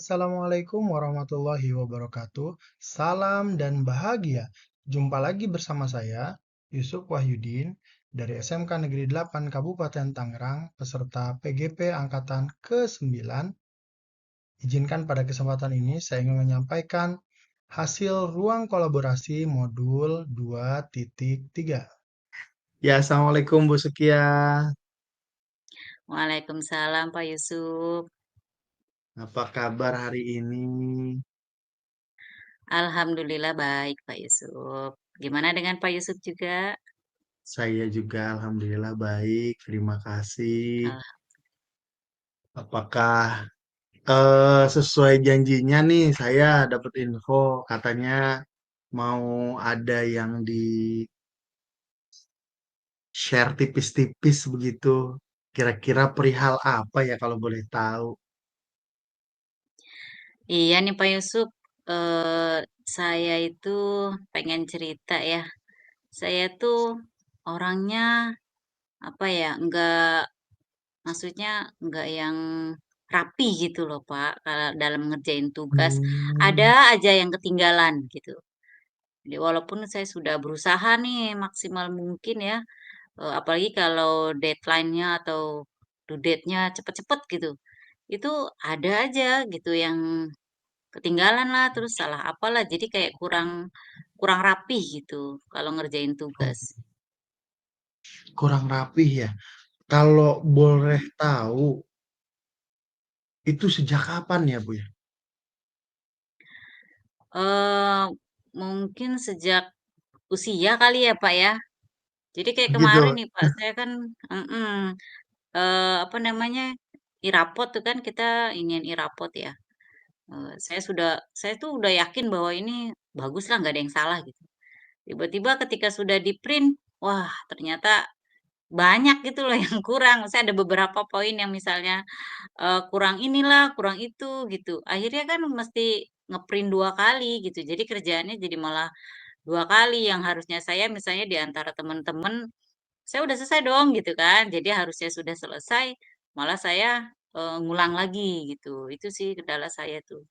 Assalamualaikum warahmatullahi wabarakatuh. Salam dan bahagia. Jumpa lagi bersama saya, Yusuf Wahyudin, dari SMK Negeri 8 Kabupaten Tangerang, peserta PGP Angkatan ke-9. Izinkan pada kesempatan ini saya ingin menyampaikan hasil ruang kolaborasi modul 2.3. Ya, Assalamualaikum Bu Sukia. Waalaikumsalam Pak Yusuf. Apa kabar hari ini? Alhamdulillah baik Pak Yusuf. Gimana dengan Pak Yusuf juga? Saya juga alhamdulillah baik, terima kasih. Al- Apakah sesuai janjinya nih, saya dapat info katanya mau ada yang di-share tipis-tipis begitu. Kira-kira perihal apa ya kalau boleh tahu? Iya nih Pak Yusuf, eh, saya itu pengen cerita ya. Saya tuh orangnya apa ya, maksudnya enggak yang rapi gitu loh Pak. Kalau dalam ngerjain tugas, Hmm, ada aja yang ketinggalan gitu. Jadi walaupun saya sudah berusaha nih maksimal mungkin ya. Apalagi kalau deadline-nya atau due date-nya cepet-cepet gitu. Itu ada aja gitu yang ketinggalan lah, terus salah apalah, jadi kayak kurang kurang rapih gitu kalau ngerjain oh, tugas. kurang rapih ya. Kalau boleh Mhm. tahu, itu sejak kapan ya, Bu ya? Eee, Mungkin sejak usia kali ya, Pak, ya. Jadi kayak kemarin Begitu. nih, Pak, saya kan apa namanya, i-rapot tuh kan kita inian i-rapot ya. Saya tuh udah yakin bahwa ini bagus lah, nggak ada yang salah gitu. Tiba-tiba ketika sudah di-print, wah ternyata banyak gitu loh yang kurang. Saya ada beberapa poin yang misalnya, kurang inilah, kurang itu gitu. Akhirnya kan mesti nge-print 2 kali gitu. Jadi kerjaannya jadi malah 2 kali, yang harusnya saya misalnya di antara temen-temen, saya udah selesai dong gitu kan. Jadi harusnya sudah selesai, malah saya, ngulang lagi gitu. Itu sih kendala saya tuh.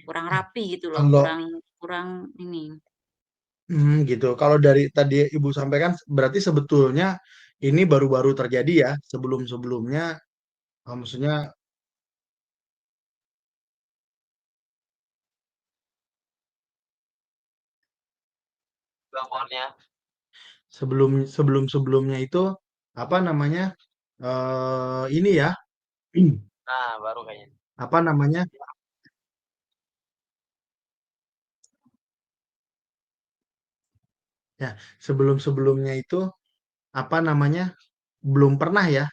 Kurang Eh, rapi gitu loh, Kalau kurang kurang ini. gitu. Kalau dari tadi Ibu sampaikan, berarti sebetulnya ini baru-baru terjadi ya. Sebelum-sebelumnya, maksudnya sebelum-sebelumnya itu apa namanya? Ini ya, apa namanya? Ya, sebelum-sebelumnya itu apa namanya? Belum pernah ya,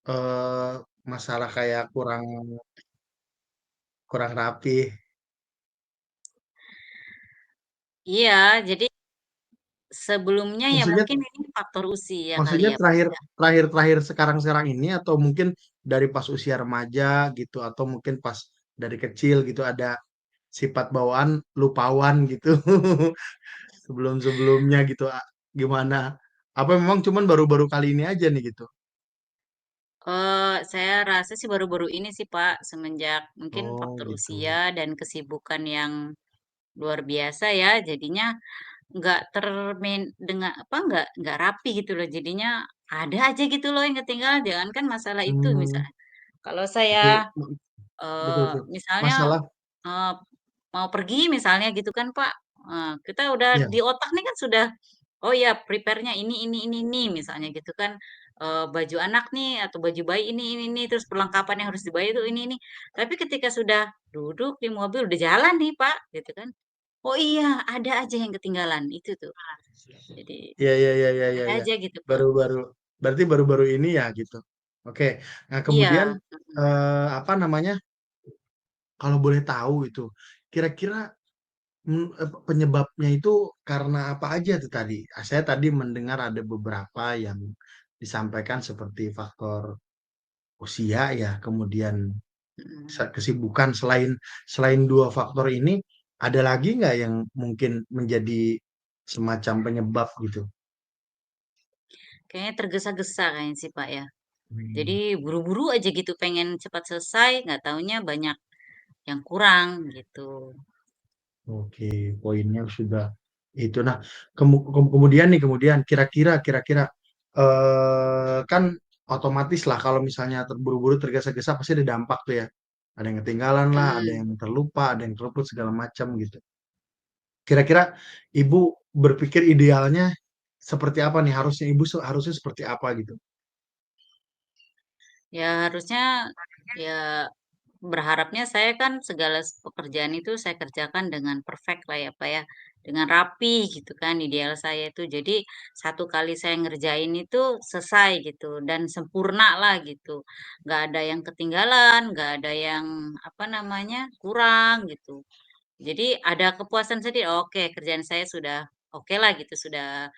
eh masalah kayak kurang kurang rapi. Iya, jadi sebelumnya ya Maksudnya mungkin ini faktor usia kali Maksudnya ya, Pak, terakhir ya. terakhir terakhir sekarang-sekarang ini atau mungkin dari pas usia remaja gitu atau mungkin pas dari kecil gitu ada sifat bawaan lupawan gitu sebelum-sebelumnya gitu gimana? Apa memang cuman baru-baru kali ini aja nih gitu? Saya rasa sih baru-baru ini sih, Pak, semenjak mungkin Oh faktor gitu. usia dan kesibukan yang luar biasa ya, jadinya nggak termain dengan apa, nggak rapi gitu loh, jadinya ada aja gitu loh yang ketinggalan, jangankan masalah itu Hmm, misalnya. Kalau saya, oke, betul betul. misalnya, Masalah eee, mau pergi misalnya gitu kan, Pak, kita udah ya. di otak nih kan sudah, oh ya prepare-nya ini, misalnya gitu kan, baju anak nih atau baju bayi ini, terus perlengkapan yang harus dibawa itu ini. Tapi ketika sudah duduk di mobil, udah jalan nih, Pak, gitu kan, oh iya ada aja yang ketinggalan, itu tuh. Jadi Ya ya ya ya ya ada ya. aja gitu, Pak. Baru-baru berarti baru-baru ini ya gitu. Oke. Nah, kemudian Iya, mhm. apa namanya? Kalau boleh tahu itu kira-kira penyebabnya itu karena apa aja tuh tadi? Saya tadi mendengar ada beberapa yang disampaikan seperti faktor usia ya, kemudian Mhm. kesibukan. Selain selain dua faktor ini, ada lagi nggak yang mungkin menjadi semacam penyebab gitu? Kayaknya tergesa-gesa kayaknya sih, Pak, ya. Hmm. Jadi buru-buru aja gitu pengen cepat selesai, nggak taunya banyak yang kurang gitu. Oke, poinnya sudah itu. Nah, kemudian nih, kemudian kira-kira kan otomatis lah kalau misalnya terburu-buru tergesa-gesa pasti ada dampak tuh ya. Ada yang ketinggalan lah, ada Mhm. yang terlupa, ada yang terluput segala macam gitu. Kira-kira Ibu berpikir idealnya seperti apa nih? Harusnya Ibu harusnya seperti apa gitu? Ya harusnya ya berharapnya saya kan segala pekerjaan itu saya kerjakan dengan perfect lah ya Pak ya, dengan rapi gitu kan ideal saya itu. Jadi satu kali saya ngerjain itu selesai gitu dan sempurna lah gitu. Nggak ada yang ketinggalan, nggak ada yang apa namanya kurang gitu. Jadi ada kepuasan sendiri, oke kerjaan saya sudah oke lah gitu, sudah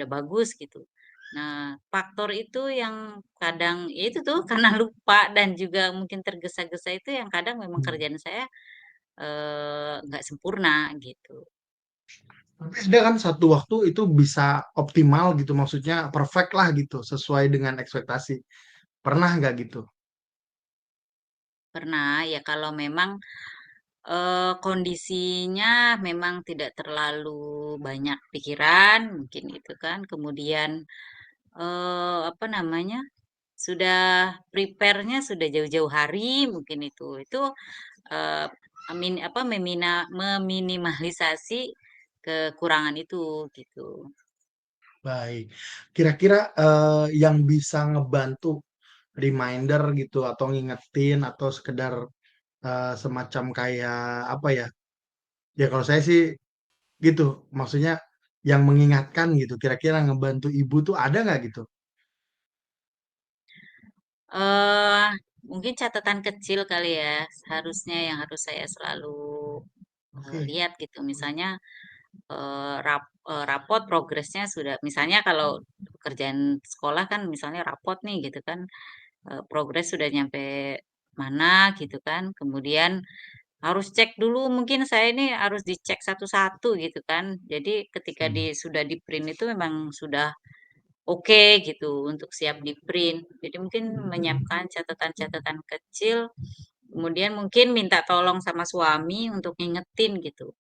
bagus gitu. Nah, faktor itu yang kadang ya itu tuh karena lupa dan juga mungkin tergesa-gesa itu yang kadang memang Hmm. kerjaan saya, nggak sempurna gitu. Tapi ada kan satu waktu itu bisa optimal gitu, maksudnya perfect lah gitu, sesuai dengan ekspektasi. Pernah nggak gitu? Pernah ya kalau memang, kondisinya memang tidak terlalu banyak pikiran mungkin gitu kan, kemudian, apa namanya, sudah prepare-nya sudah jauh-jauh hari mungkin itu. Itu, eee, meminimalisasi kekurangan itu, gitu. Baik. Kira-kira yang bisa ngebantu reminder gitu atau ngingetin atau sekedar semacam kayak apa ya? Ya kalau saya sih gitu, maksudnya yang mengingatkan gitu. Kira-kira ngebantu ibu tuh ada nggak gitu? Eee, Mungkin catatan kecil kali ya, seharusnya yang harus saya selalu, Oke. lihat gitu. Misalnya, rapot progresnya sudah misalnya kalau pekerjaan sekolah kan misalnya rapot nih gitu kan, progres sudah nyampe mana gitu kan, kemudian harus cek dulu mungkin saya ini harus dicek satu-satu gitu kan. Jadi ketika Hmm. sudah di-print itu memang sudah oke gitu untuk siap di-print. Jadi mungkin menyiapkan catatan-catatan kecil, kemudian mungkin minta tolong sama suami untuk ngingetin gitu,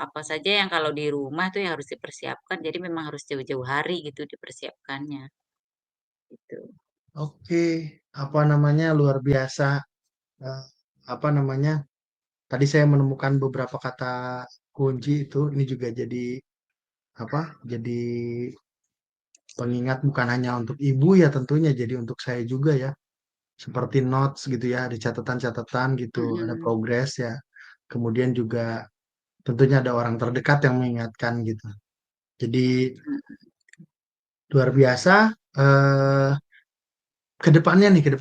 apa saja yang kalau di rumah tuh yang harus dipersiapkan, jadi memang harus jauh-jauh hari gitu dipersiapkannya, gitu. Oke, apa namanya luar biasa. Eh, apa namanya? Tadi saya menemukan beberapa kata kunci itu. Ini juga jadi apa? Jadi pengingat bukan hanya untuk ibu ya tentunya, jadi untuk saya juga ya. Seperti notes gitu ya, ada catatan-catatan gitu, ada Mhm, progres ya. Kemudian juga tentunya ada orang terdekat yang mengingatkan gitu. Jadi mhm, luar biasa. Eh, ke depannya nih, ke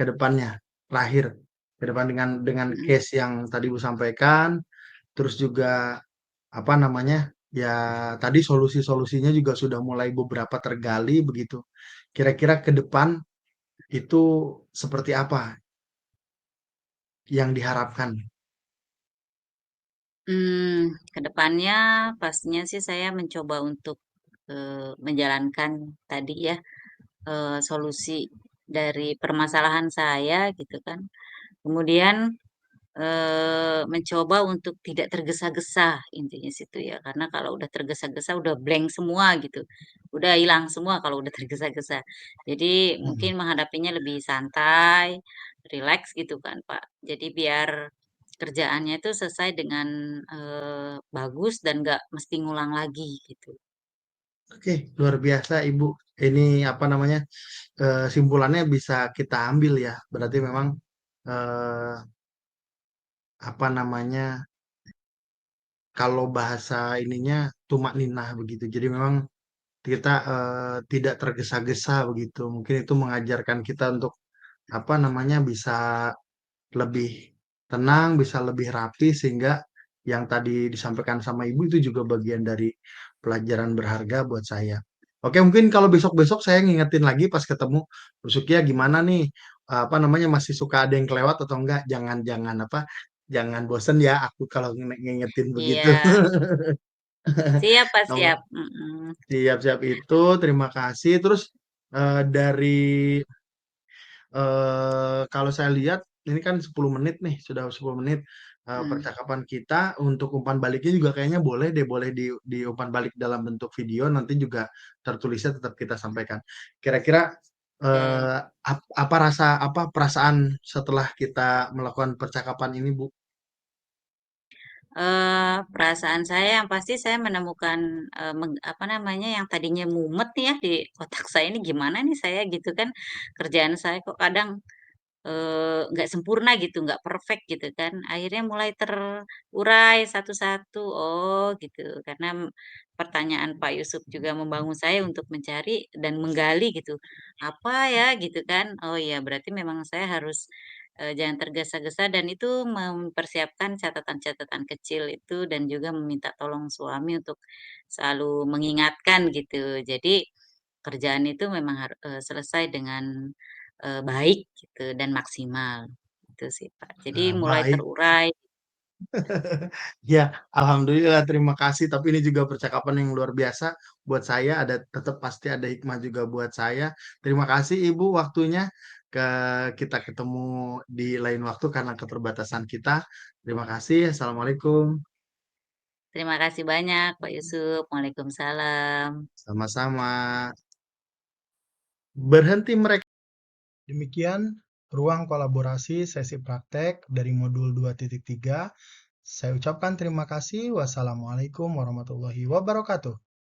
depannya, terakhir, ke depan dengan mhm. case yang tadi Bu sampaikan, terus juga apa namanya, ya tadi solusi-solusinya juga sudah mulai beberapa tergali begitu. Kira-kira ke depan itu seperti apa yang diharapkan? Ke depannya pastinya sih saya mencoba untuk, menjalankan tadi ya, solusi dari permasalahan saya gitu kan. Kemudian, mencoba untuk tidak tergesa-gesa intinya situ ya, karena kalau udah tergesa-gesa udah blank semua gitu, udah hilang semua kalau udah tergesa-gesa. Jadi Hmm. mungkin menghadapinya lebih santai, rileks gitu kan, Pak. Jadi biar kerjaannya itu selesai dengan, bagus dan nggak mesti ngulang lagi gitu. Oke, luar biasa Ibu. Ini apa namanya? Simpulannya bisa kita ambil ya. Berarti memang eh, apa namanya? Kalau bahasa ininya tumak ninah begitu. Jadi memang kita tidak tergesa-gesa begitu. Mungkin itu mengajarkan kita untuk apa namanya bisa lebih tenang, bisa lebih rapi sehingga yang tadi disampaikan sama ibu itu juga bagian dari pelajaran berharga buat saya. Oke, mungkin kalau besok-besok saya ngingetin lagi pas ketemu, Rusukia gimana nih? Apa namanya masih suka ada yang kelewat atau enggak? Jangan-jangan apa? Jangan bosen ya aku kalau ngingetin begitu. Iya, siap Pak, Nomor siap, mhm. siap-siap itu, terima kasih. Terus dari kalau saya lihat ini kan 10 menit nih, sudah 10 menit Mhm, percakapan kita. Untuk umpan baliknya juga kayaknya boleh deh, boleh di umpan balik dalam bentuk video, nanti juga tertulisnya tetap kita sampaikan. Kira-kira oke. apa apa perasaan setelah kita melakukan percakapan ini, Bu? Perasaan saya yang pasti saya menemukan, apa namanya, yang tadinya mumet nih ya di otak saya ini gimana nih saya gitu kan, kerjaan saya kok kadang nggak sempurna gitu, nggak perfect gitu kan. Akhirnya mulai terurai satu-satu, oh gitu, karena pertanyaan Pak Yusuf juga membangun saya untuk mencari dan menggali gitu, apa ya gitu kan. Oh iya berarti memang saya harus, jangan tergesa-gesa dan itu mempersiapkan catatan-catatan kecil itu dan juga meminta tolong suami untuk selalu mengingatkan gitu. Jadi kerjaan itu memang selesai dengan baik gitu dan maksimal, itu sih, Pak. Jadi mulai Baik. terurai. Ya, alhamdulillah terima kasih. Tapi ini juga percakapan yang luar biasa buat saya. Ada tetap pasti ada hikmah juga buat saya. Terima kasih Ibu waktunya. Ke kita ketemu di lain waktu karena keterbatasan kita. Terima kasih. Assalamualaikum. Terima kasih banyak Pak Yusuf. Waalaikumsalam. Sama-sama. Berhenti mereka. Demikian ruang kolaborasi sesi praktek dari modul 2.3. Saya ucapkan terima kasih. Wassalamualaikum warahmatullahi wabarakatuh.